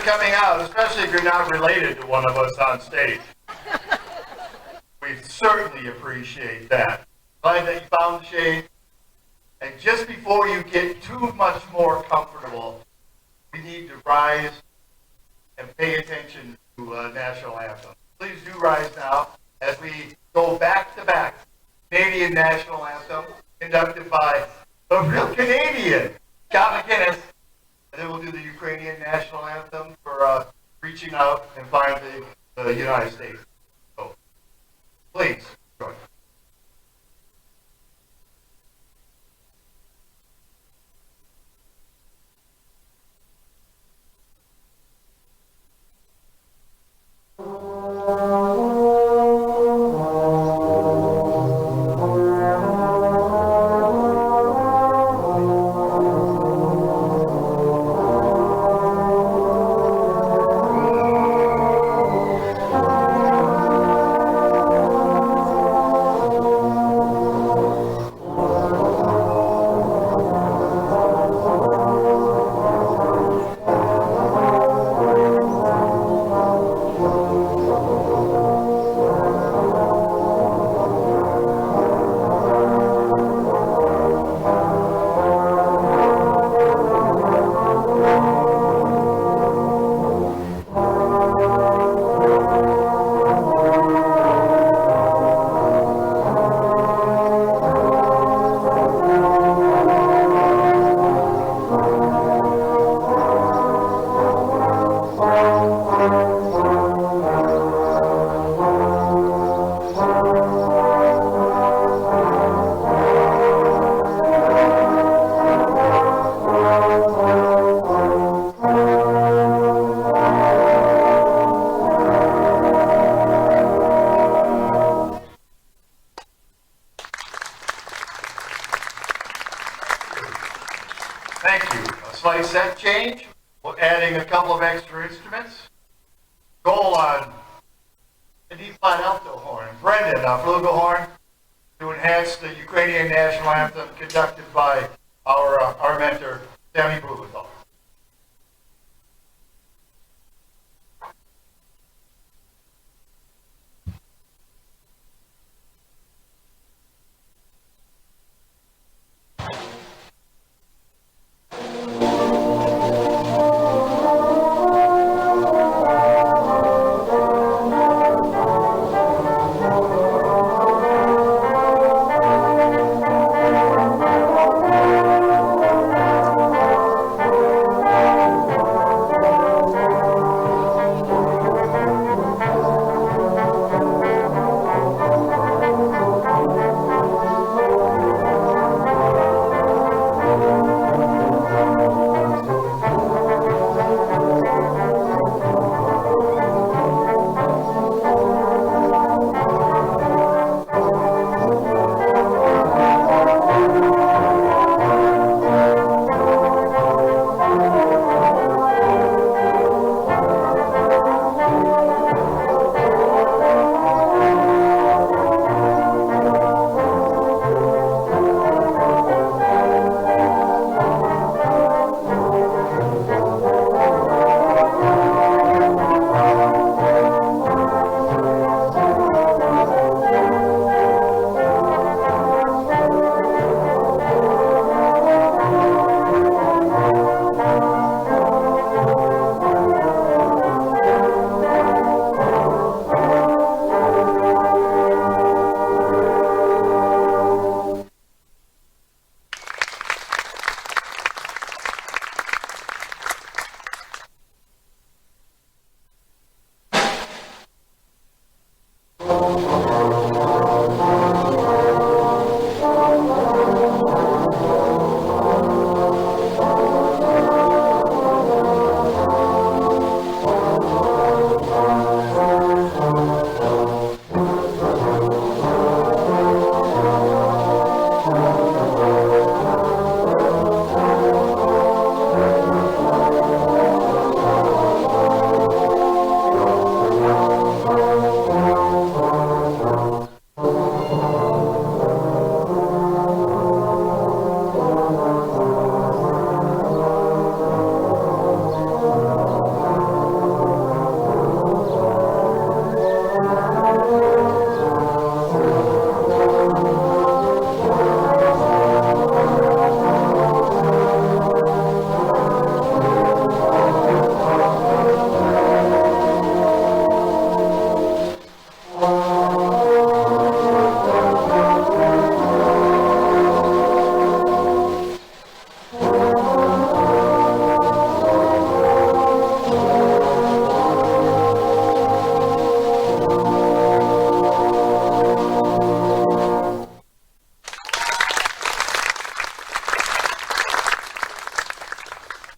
coming out, especially if you're not related to one of us on stage. We certainly appreciate that. Glad that you found the shade. And just before you get too much more comfortable, we need to rise and pay attention to national anthem. Please do rise now as we go back to back. Canadian national anthem conducted by the real Canadian, Scott McInnes. And then we'll do the Ukrainian national anthem for reaching out and finding the United States. So, please join. Set change. We're adding a couple of extra instruments. Goal on the D flat alto horn. Brendan, flugelhorn, to enhance the Ukrainian national anthem conducted by our mentor, Sammy Blumenthal.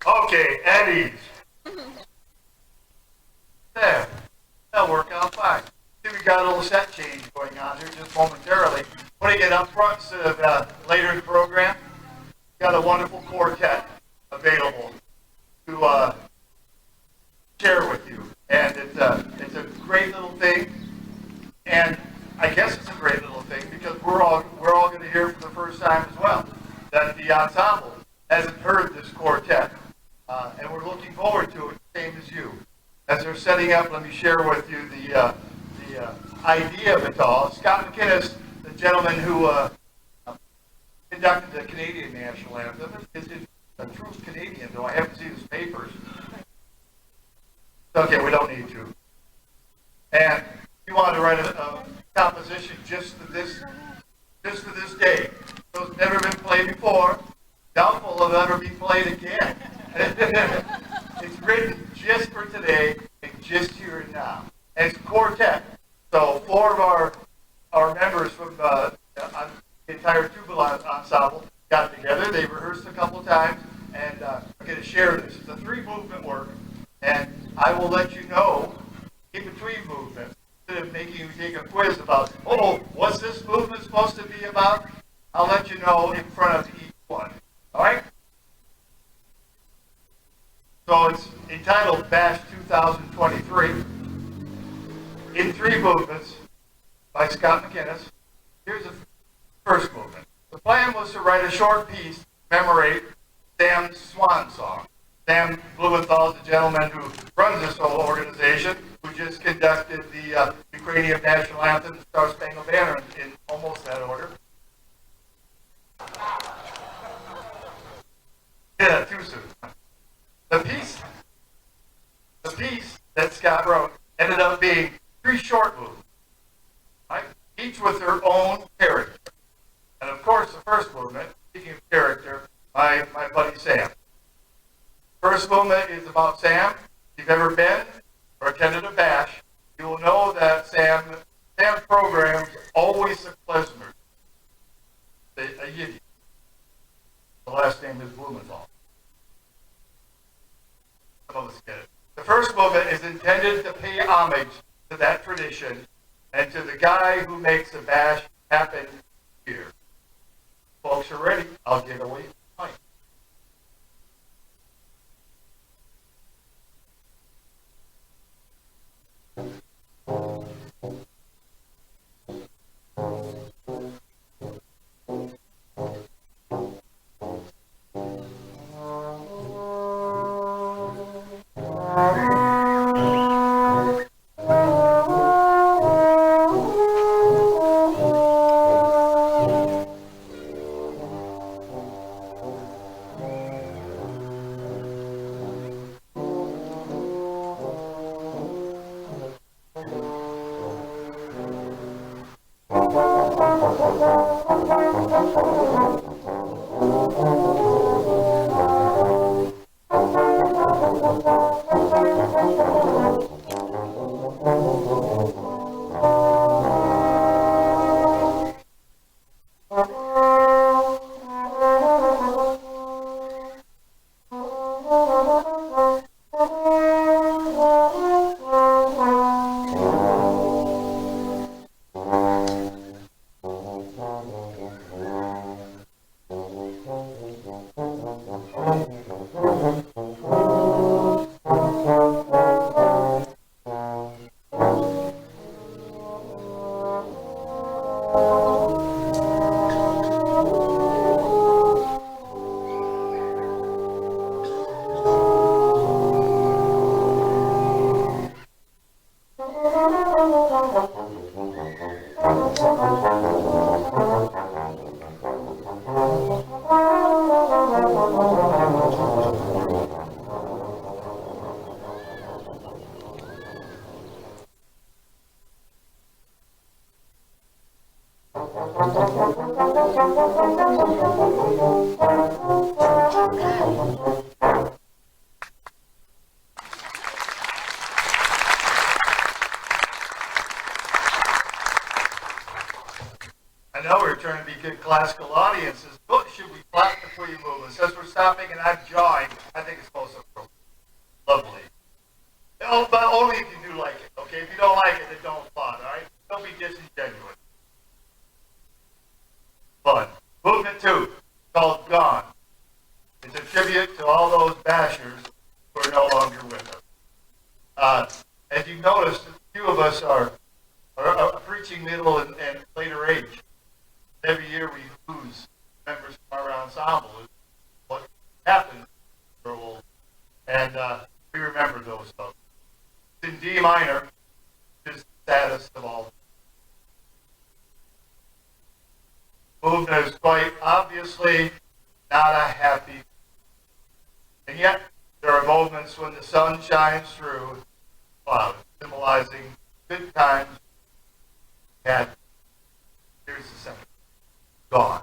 Okay, at ease. There. That'll work out fine. See, we got a little set change going on here just momentarily. Putting it up front instead of later in the program. Got a wonderful quartet available to share with you. And it's a great little thing. And I guess it's a great little thing because we're all going to hear for the first time as well that the ensemble hasn't heard this quartet. And we're looking forward to it, same as you. As they're setting up, let me share with you the idea of it all. Scott McInnes, the gentleman who conducted the Canadian national anthem, is a true Canadian, though I haven't seen his papers. Okay, we don't need to. And he wanted to write a composition just for this day. So it's never been played before. Doubtful of ever being played again. It's written just for today and just here and now. And it's a quartet. So 4 of our members from the entire Tuba ensemble got together. They rehearsed a couple times, and we're going to share this. It's a 3-movement work, and I will let you know in between movements instead of making you take a quiz about, what's this movement supposed to be about? I'll let you know in front of each one. All right? So it's entitled Bash 2023 in 3 movements by Scott McInnes. Here's the first movement. The plan was to write a short piece to commemorate Sam's swan song. Sam Blumenthal is the gentleman who runs this whole organization, who just conducted the Ukrainian national anthem, the Star Spangled Banner, in almost that order. Yeah, too soon. The piece that Scott wrote ended up being 3 short movements, right? Each with their own character. And of course, the first movement, speaking of character, my buddy Sam. First movement is about Sam. If you've ever been or attended a bash, you will know that Sam's programs always a klezmer, a Yiddish. The last name is Blumenthal. Some of us get it. The first movement is intended to pay homage to that tradition and to the guy who makes the bash happen here. Folks are ready. I'll give away the mic. I know we're trying to be good classical audiences, but should we clap before you move? Since we're stopping and I'm jawing, I think it's supposed As you've noticed, a few of us are reaching middle and later age. Every year we lose members from our ensemble. What happens when we're old. And we remember those folks. In D minor, is the saddest of all. Movement is quite obviously not a happy. And yet, there are moments when the sun shines through clouds, symbolizing good times. And here's the second. Gone.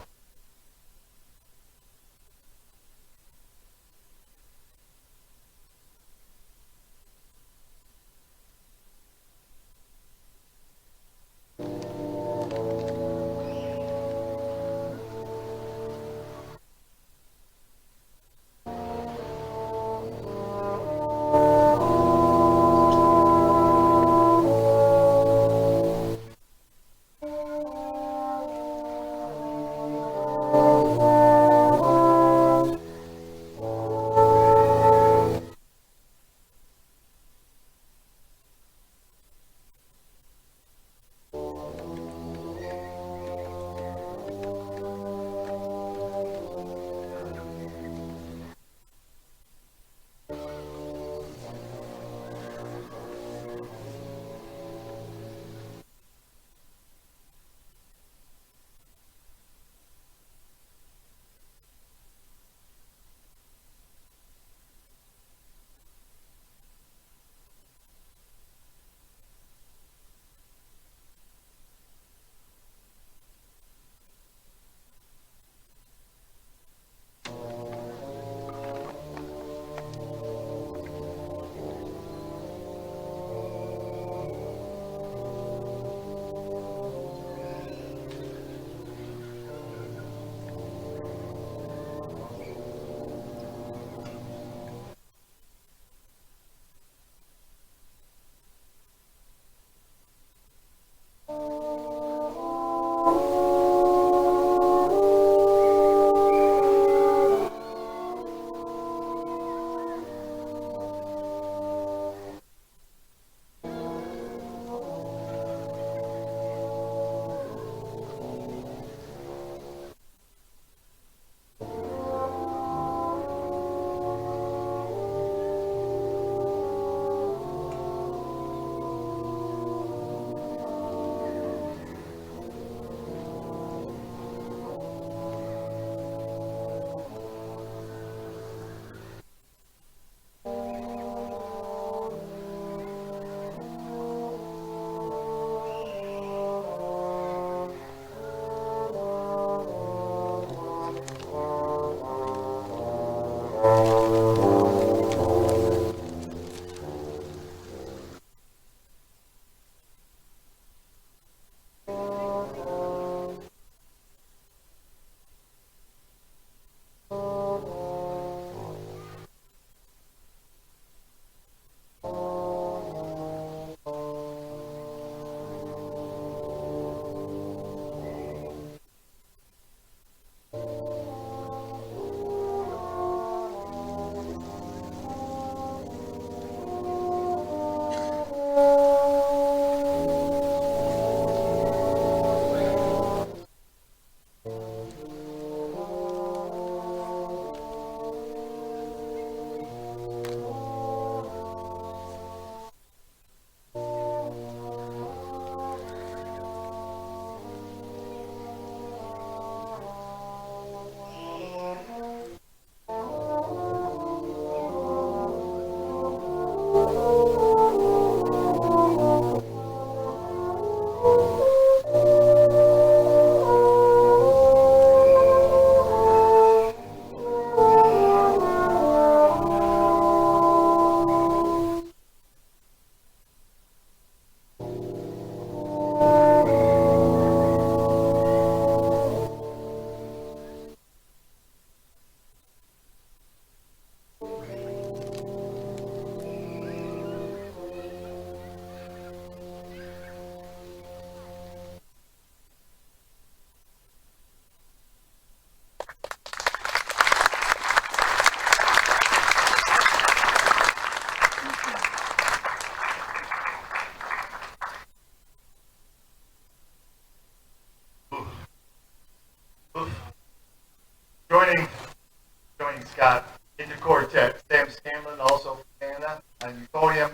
Scott in the quartet. Sam Scanlon also from Canada on euphonium.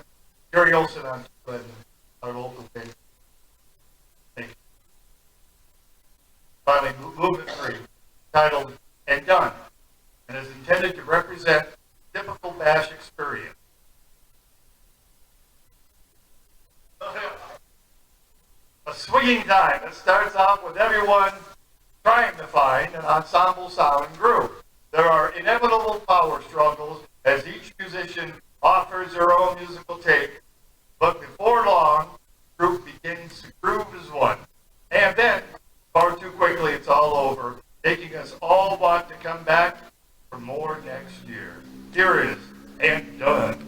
Jerry Olson on tuba, our local band. Thank you. Finally, movement 3, titled And Done, and is intended to represent typical Bash experience. A swinging time that starts off with everyone trying to find an ensemble sound and groove. There are inevitable power struggles as each musician offers their own musical take, but before long, the group begins to groove as one. And then, far too quickly, it's all over, making us all want to come back for more next year. Here is And Done.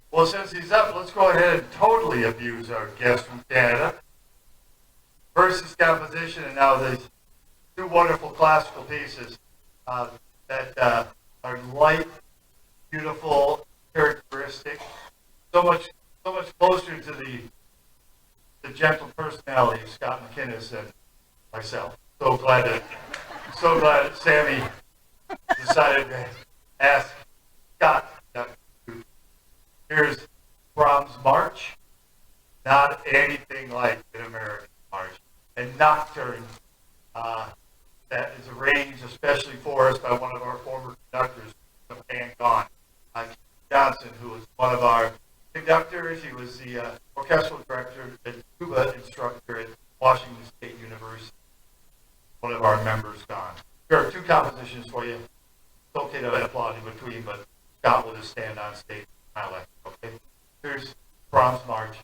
Well, since he's up, let's go ahead and totally abuse our guest from Canada. First his composition, and now these two wonderful classical pieces that are light, beautiful, characteristic, so much closer to the gentle personality of Scott McInnes than myself. So glad that Sammy decided to ask Scott. Here's Brahms' March, not anything like an American march. And Nocturne, that is arranged especially for us by one of our former conductors, Van Gone, Keith Johnson, who was one of our conductors. He was the orchestral director and tuba instructor at Washington State University. One of our members gone. Here are two compositions for you. It's okay to applaud in between, but Scott will just stand on stage. My left, okay? Here's Brahms' March.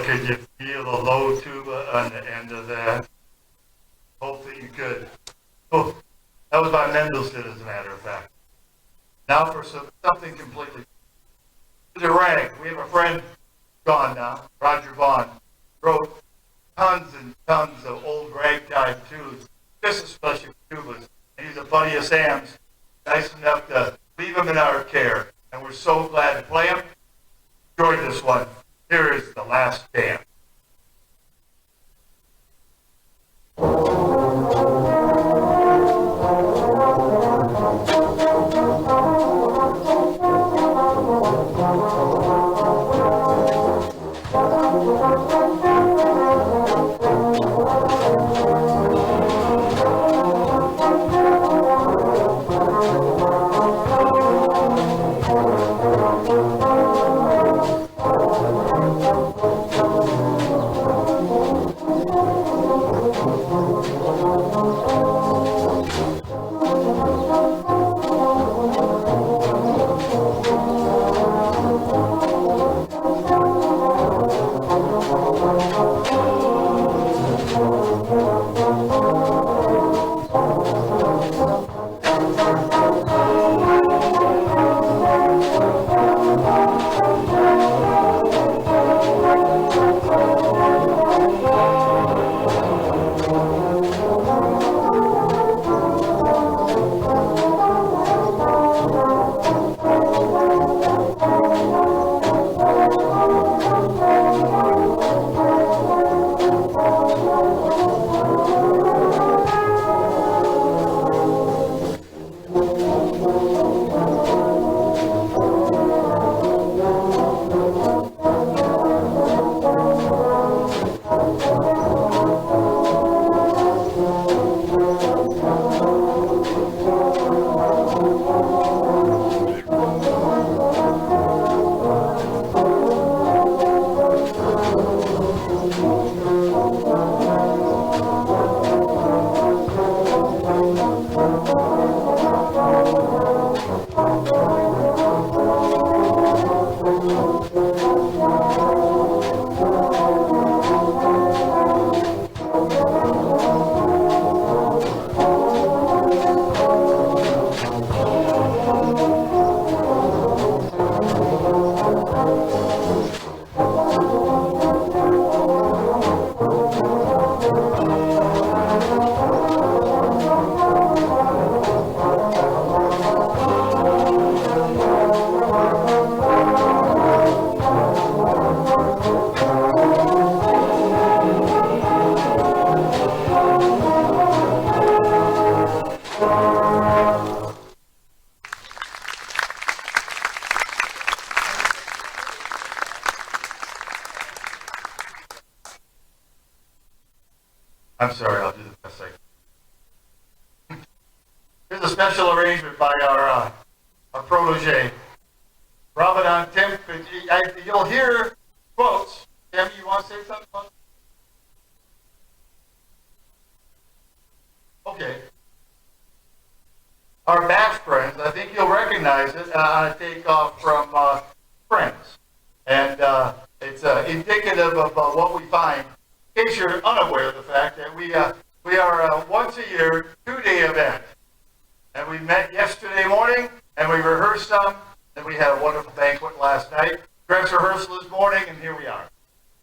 could you feel a low tuba on the end of that? Hopefully you could. Oh, that was by Mendelssohn, as a matter of fact. Now for something completely. The rag. We have a friend, gone now, Roger Vaughn, wrote tons and tons of old ragtime tunes, just especially for tubas. And he's a buddy of Sam's, nice enough to leave him in our care. And we're so glad to play him. Enjoy this one. Here is The Last Dance. I'm sorry, I'll do the best I can. Here's a special arrangement by our protege, Ramadan Tim. You'll hear quotes. Tim, you want to say something? Okay. Our Bash Friends, I think you'll recognize it on a takeoff from Friends. And it's indicative of what we find, in case you're unaware of the fact that we are a once a year, 2-day event. And we met yesterday morning, and we rehearsed some, and we had a wonderful banquet last night. Dress rehearsal this morning, and here we are.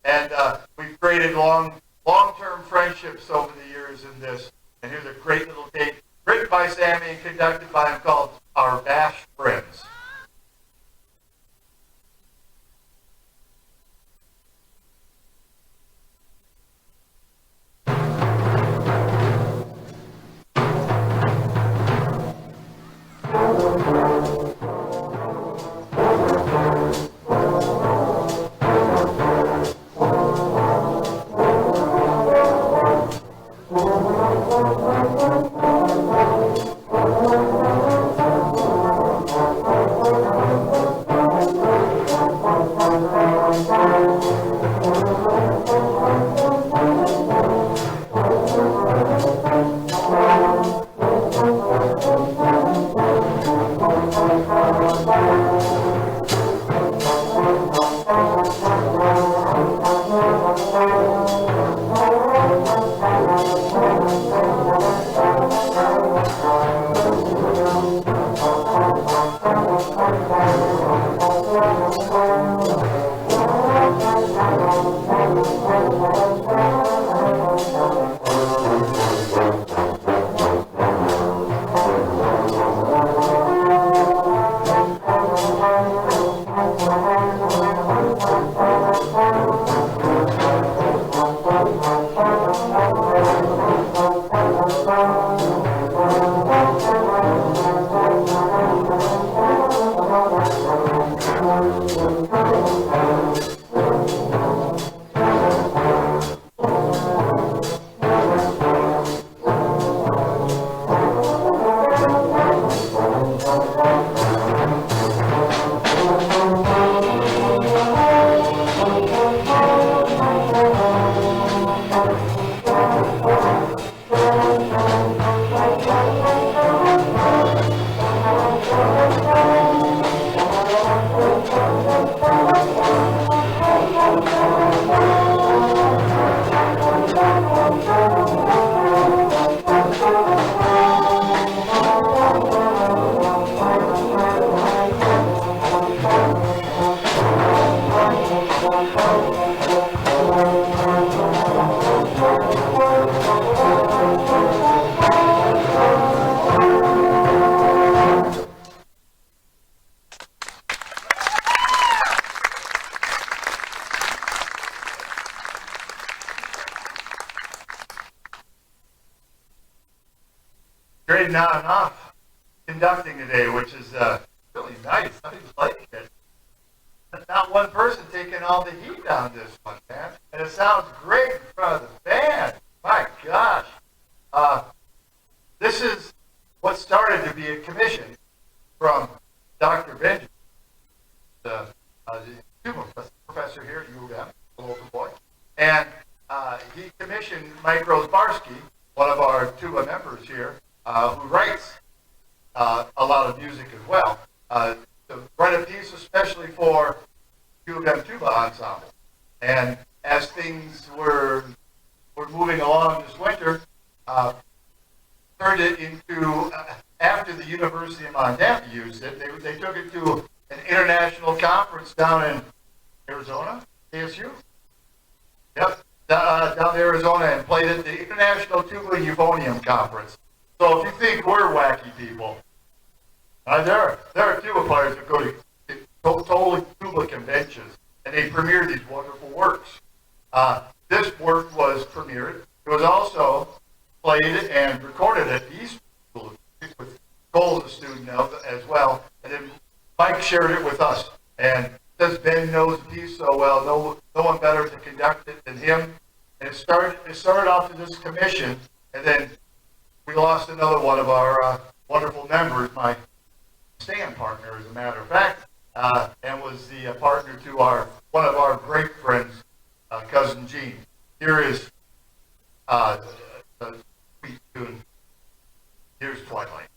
And we've created long-term friendships over the years in this. And here's a great little tape written by Sammy and conducted by him called Our Bash Friends. trading on and off conducting today, which is really nice. I like it. Not one person taking all the heat on this one, man. And it sounds great in front of the band. My gosh. This is what started to be a commission from Dr. Benjamin, the Tuba professor here at UM, a local boy. And he commissioned Mike Rosbarski, one of our Tuba members here, who writes a lot of music as well, to write a piece especially for UM Tuba ensemble. And as things were moving along this winter, turned it into, after the University of Montana used it, they took it to an international conference down in Arizona, ASU? Yep, down in Arizona, and played at the International Tuba and Euphonium Conference. So if you think we're wacky people, there are tuba players that go to total tuba conventions, and they premiere these wonderful works. This work was premiered. It was also played and recorded at East School with Cole's a student as well. And then Mike shared it with us. And since Ben knows the piece so well, no one better to conduct it than him. And it started off to this commission, and then we lost another one of our wonderful members, my stand partner, as a matter of fact, and was the partner to one of our great friends, Cousin Gene. Here is the sweet tune. Here's Twilight.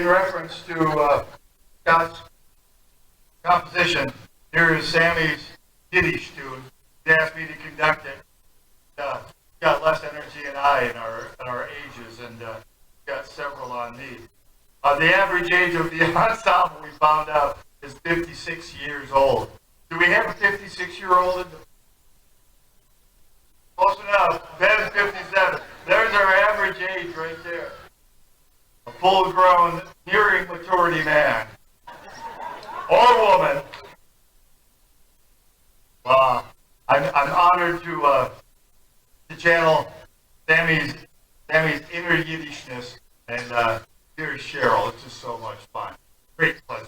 in reference to Scott's composition, here is Sammy's Yiddish tune. He asked me to conduct it. Got less energy than I in our ages, and got several on me. The average age of the ensemble, we found out, is 56 years old. Do we have a 56-year-old? Close enough. Ben is 57. There's our average age right there. A full-grown, nearing maturity man. Or woman. I'm honored to channel Sammy's inner Yiddishness, and here's Cheryl. It's just so much fun. Great pleasure.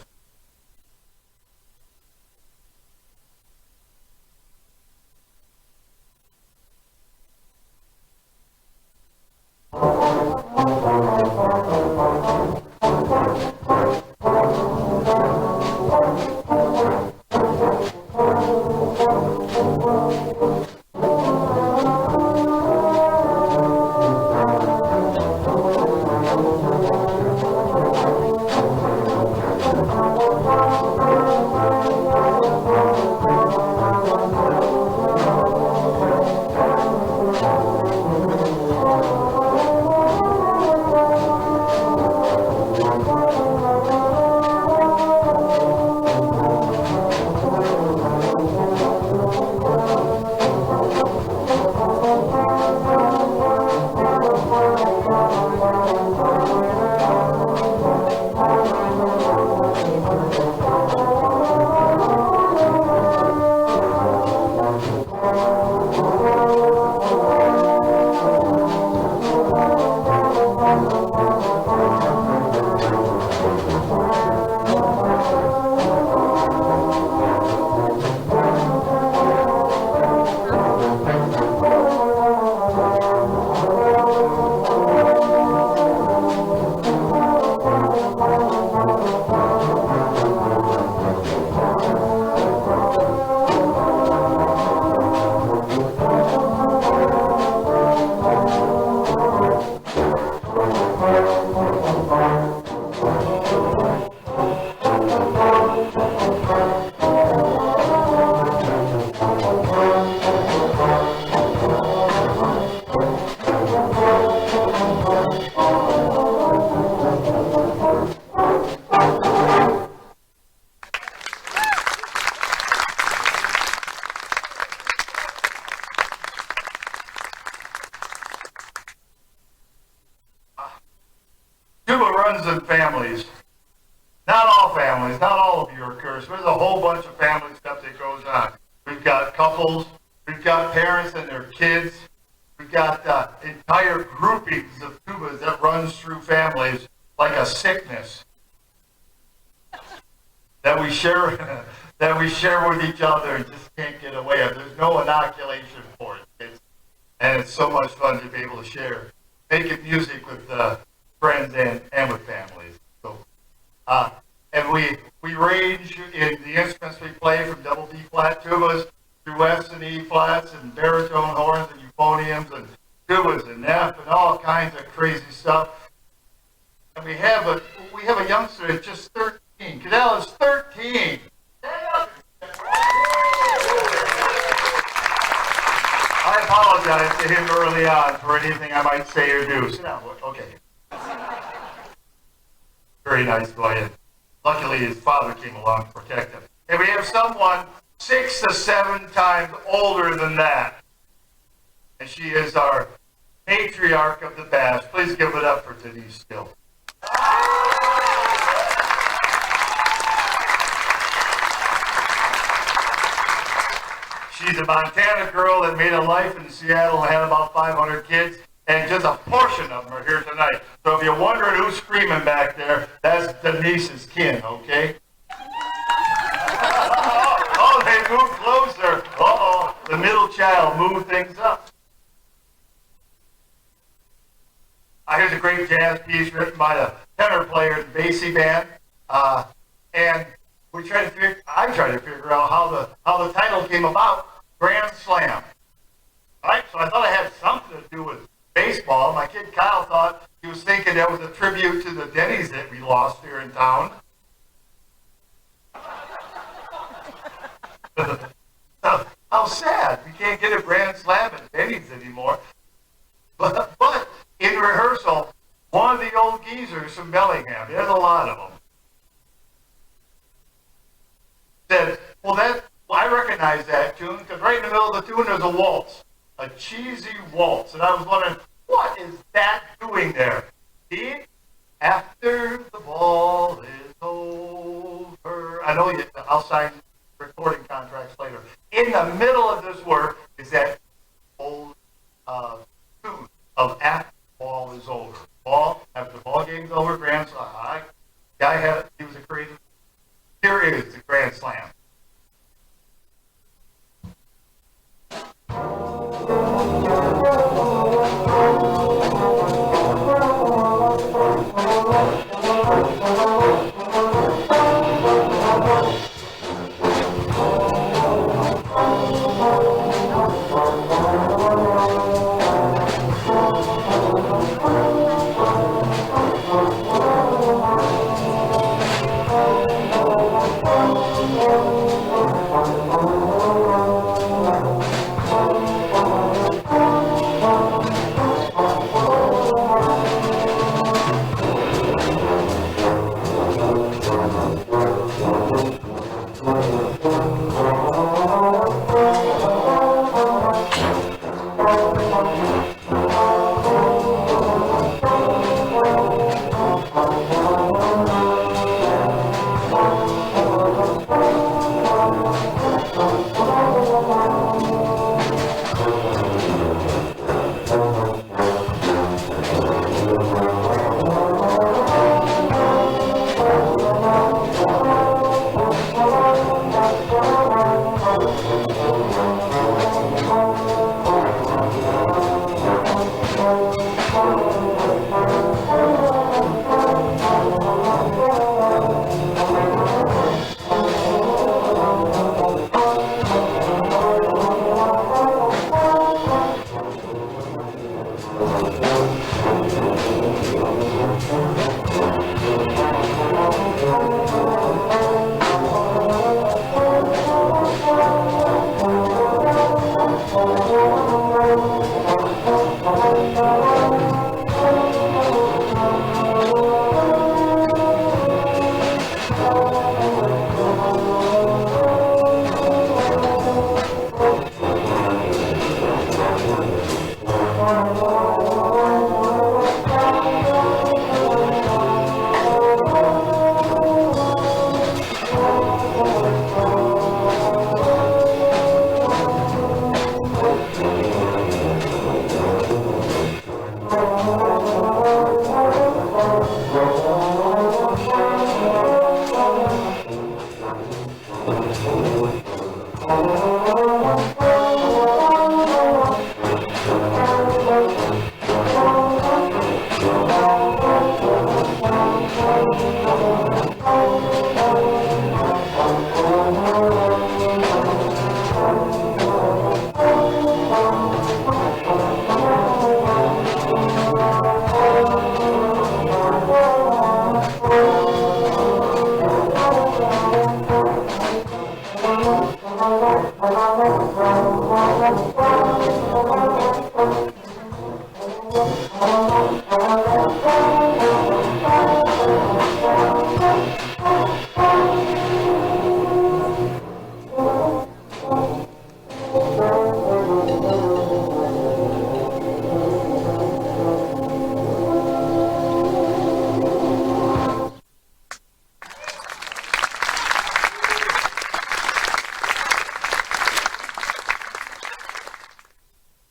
Tuba runs in families. Not all families, not all of you are cursed. There's a whole bunch of family stuff that goes on. We've got couples, we've got parents and their kids, we've got entire groupings of tubas that runs through families like a sickness that we share with each other and just can't get away with. There's no inoculation for it. And it's so much fun to be able to share, making music with friends and with families. So, and we range in the instruments we play from double D flat tubas through Fs and E flats and baritone horns and euphoniums and tubas and F and all kinds of crazy stuff. And we have a youngster that's just 13. Cadell is 13. I apologize to him early on for anything I might say or do. Sit down, boy. Okay. Very nice boy. Luckily, his father came along to protect him. And we have someone 6 to 7 times older than that. And she is our matriarch of the bass. Please give it up for Denise Still. She's a Montana girl that made a life in Seattle and had about 500 kids, and just a portion of them are here tonight. So if you're wondering who's screaming back there, that's Denise's kin, okay? Oh, they moved closer. Uh-oh, the middle child moved things up. Here's a great jazz piece written by the tenor player and Basie band, and I try to figure out how the title came about. Grand Slam. All right, so I thought it had something to do with baseball. My kid Kyle thought he was thinking thinking that was a tribute to the Denny's that we lost here in town. How sad. We can't get a grand slam at Denny's anymore. But in rehearsal, one of the old geezers from Bellingham, there's a lot of them, said, well, I recognize that tune because right in the middle of the tune there's a waltz, a cheesy waltz. And I was wondering, what is that doing there? See? After the ball is over. I know I'll sign recording contracts later. In the middle of this work is that old tune of after the ball is over. After the ball game's over, grand slam. He was a crazy. Here is the grand slam.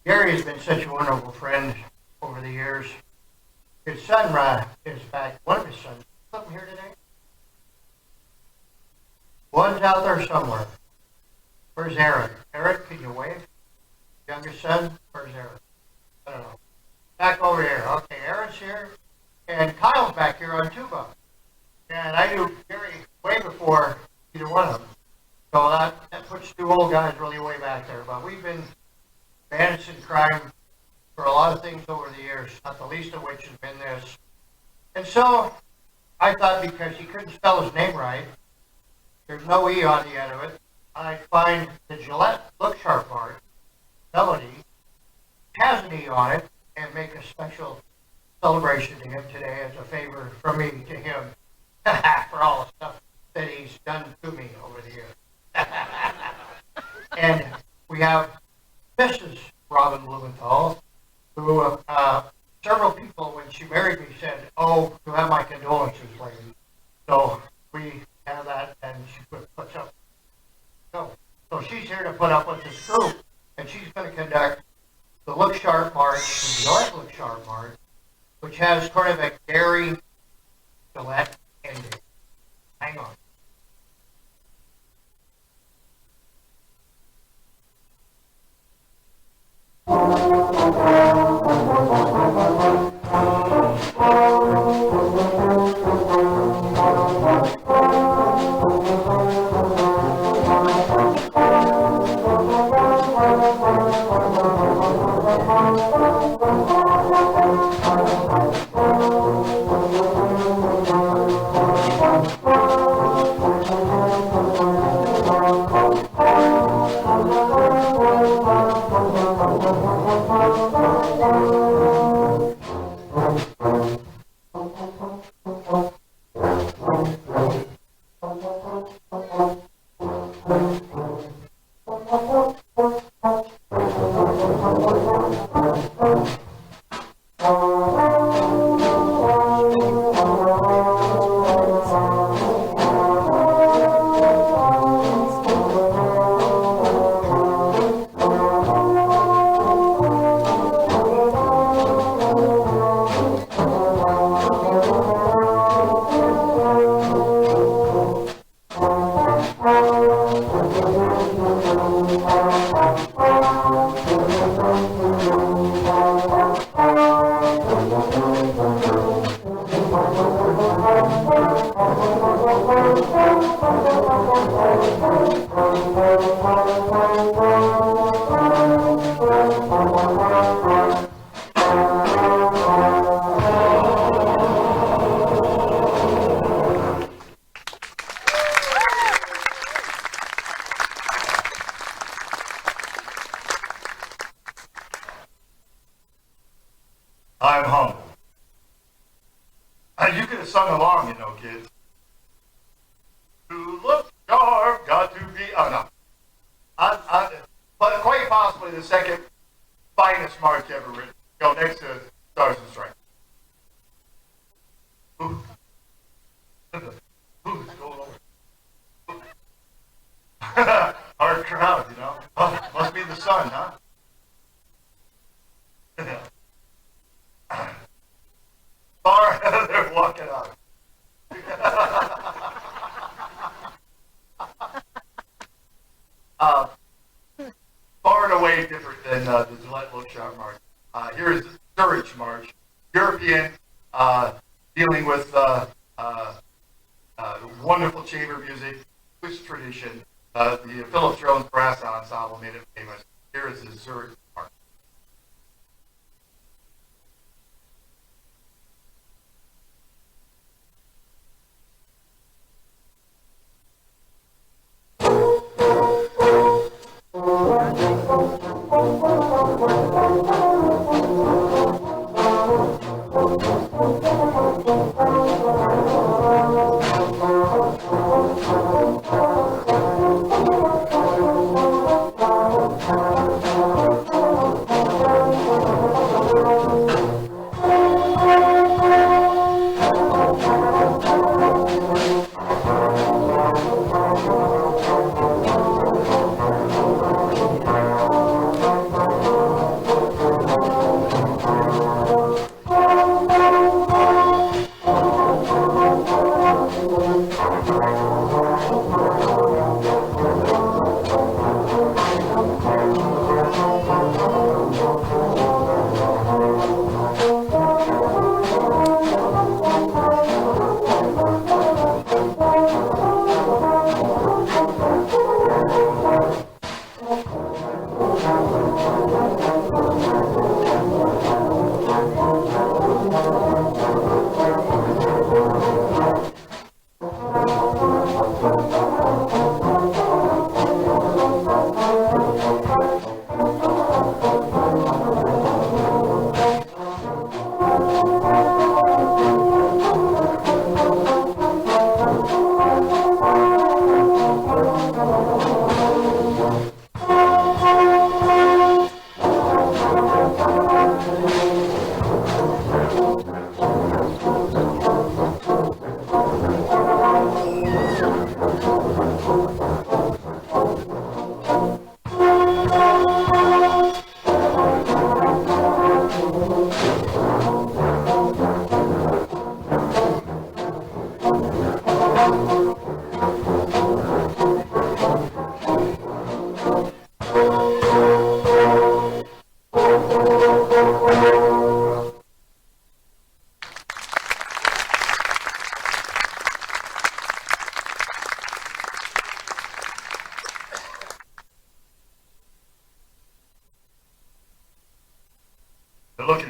Gary has been such a wonderful friend over the years. His son is back. One of his sons. Something here today? One's out there somewhere. Where's Aaron? Eric, can you wave? Youngest son? Where's Eric? I don't know. Back over here. Okay, Aaron's here. And Kyle's back here on tuba. And I knew Gary way before either one of them. So that puts two old guys really way back there. But we've been bandits in crime for a lot of things over the years, not the least of which has been this And so I thought because he couldn't spell his name right, there's no E on the end of it, I'd find the Gillette Look Sharp part, Melody, has an E on it, and make a special celebration to him today as a favor from me to him for all the stuff that he's done to me over the years. And we have Mrs. Robin Blumenthal, who several people, when she married me, said, "Oh, you have my condolences, lady." So we have that, and she puts up. So she's here to put up with this group, and she's going to conduct the Look Sharp March, the Gillette Look Sharp March, which has sort of a Gary Gillette ending. Hang on. I'm humble. And you could have sung along, you know, kids. To look sharp, got to be, oh no. But quite possibly the second finest march ever written. Go next to Stars and Stripes. Ooh. Ooh, it's going over. Hard crowd, you know. Oh, must be the sun, huh? Far, they're walking out. Far and away different than the Gillette Look Sharp March. Here's the Zurich March, European, dealing with wonderful chamber music, Swiss tradition. The Phillips Jones Brass Ensemble made it famous. Here is the Zurich March.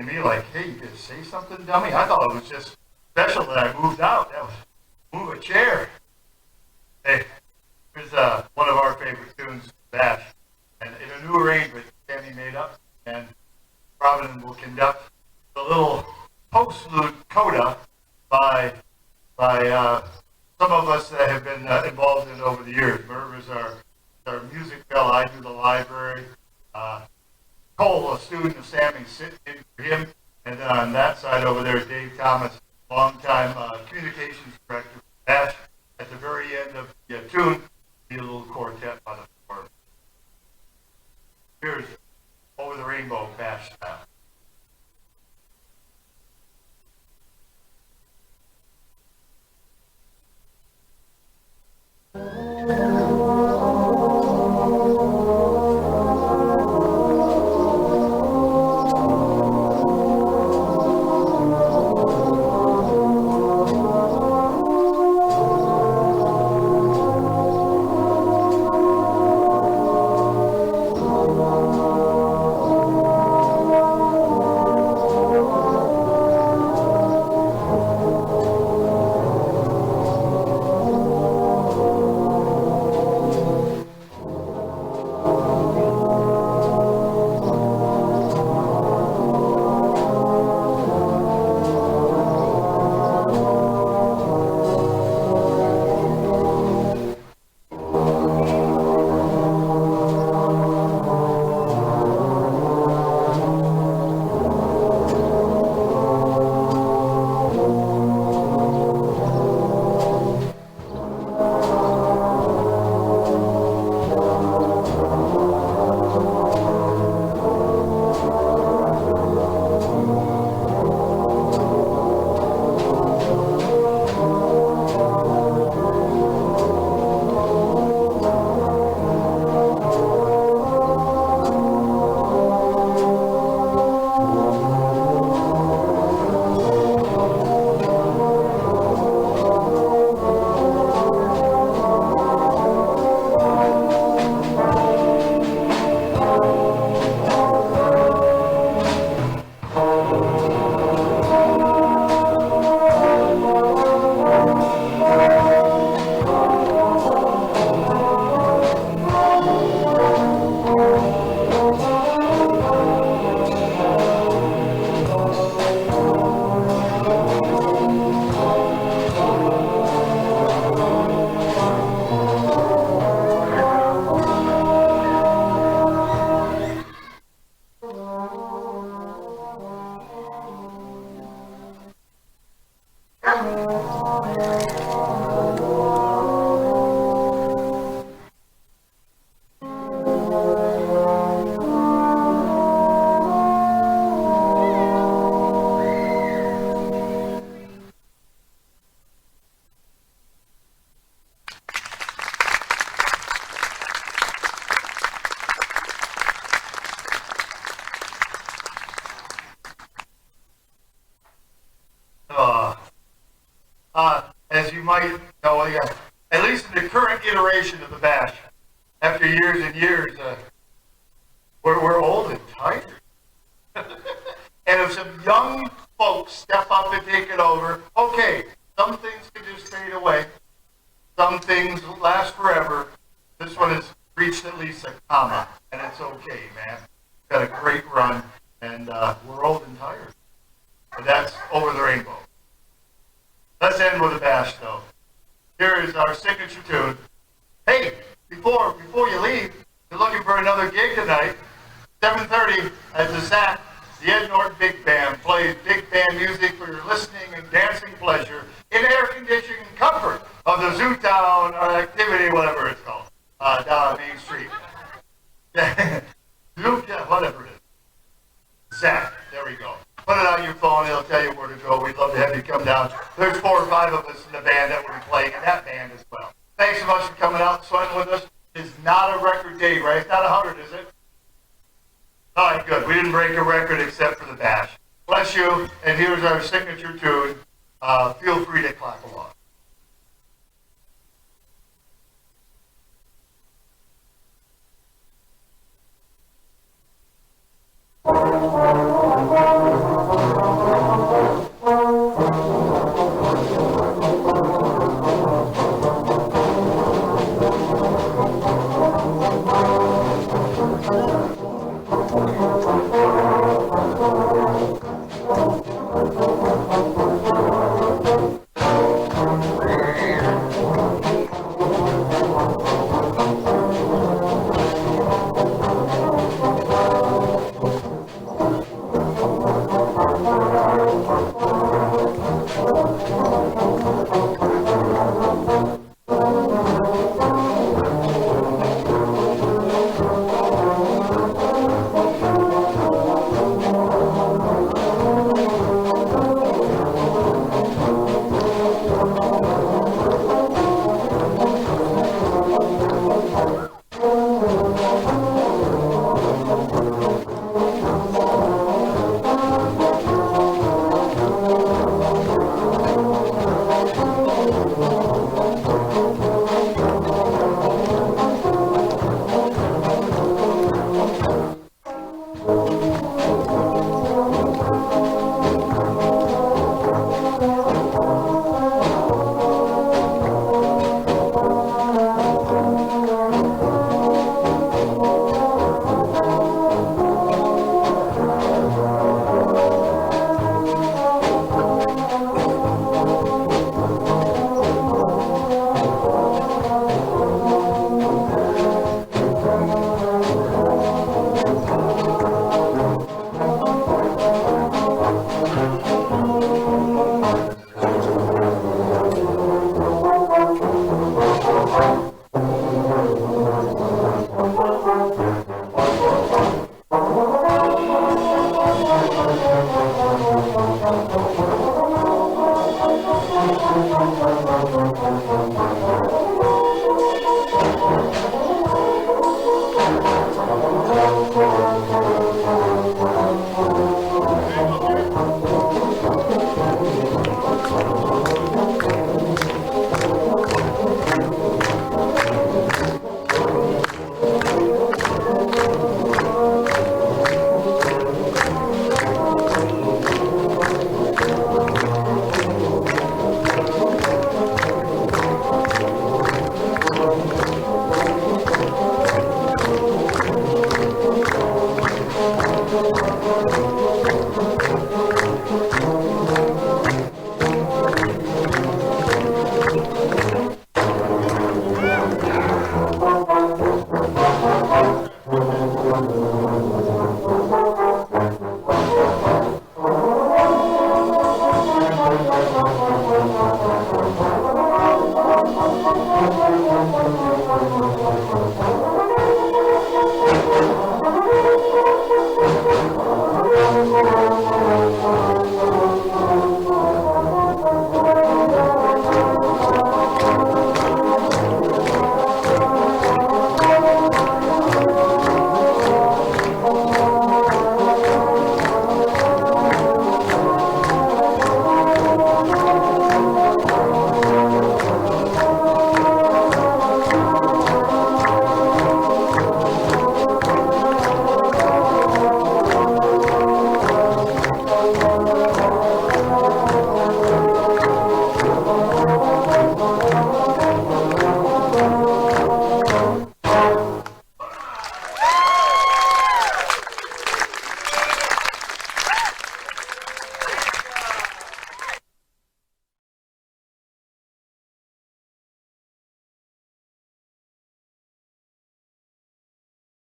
to me like, hey, you gonna say something, dummy? I thought it was just special that I moved out. That was move a chair. Hey, here's one of our favorite tunes, Bash. And in a new arrangement, Tammy made up, and Robin will conduct the little postlude coda by some of us that have been involved in it over the years. Merv is our music fellow. I do the library. Cole, a student of Sammy's, sitting in for him. And then on that side over there, Dave Thomas, longtime communications director for Bash. At the very end of the tune, be a little quartet by the floor. Here's Over the Rainbow, Bash style. As you might know, at least in the current iteration of the Bash, after years and years, we're old and tired. And if some young folks step up and take it over, okay, some things can just fade away. Some things last forever. This one has reached at least a comma, and it's okay, man. Got a great run, and we're old and tired. But that's Over the Rainbow. Let's end with a Bash, though. Here is our signature tune. Hey, before you leave, you're looking for another gig tonight. 7:30 at the SAC. The Ed Norton Big Band plays big band music for your listening and dancing pleasure in air-conditioned comfort of the Zootown activity, whatever it's called, down on Main Street. Whatever it is. SAC. There we go. Put it on your phone. It'll tell you where to go. We'd love to have you come down. There's 4 or 5 of us in the band that will be playing in that band as well. Thanks so much for coming out and sweating with us. It's not a record date, right? It's not 100, is it? All right, good. We didn't break a record except for the Bash. Bless you. And here's our signature tune. Feel free to clap along.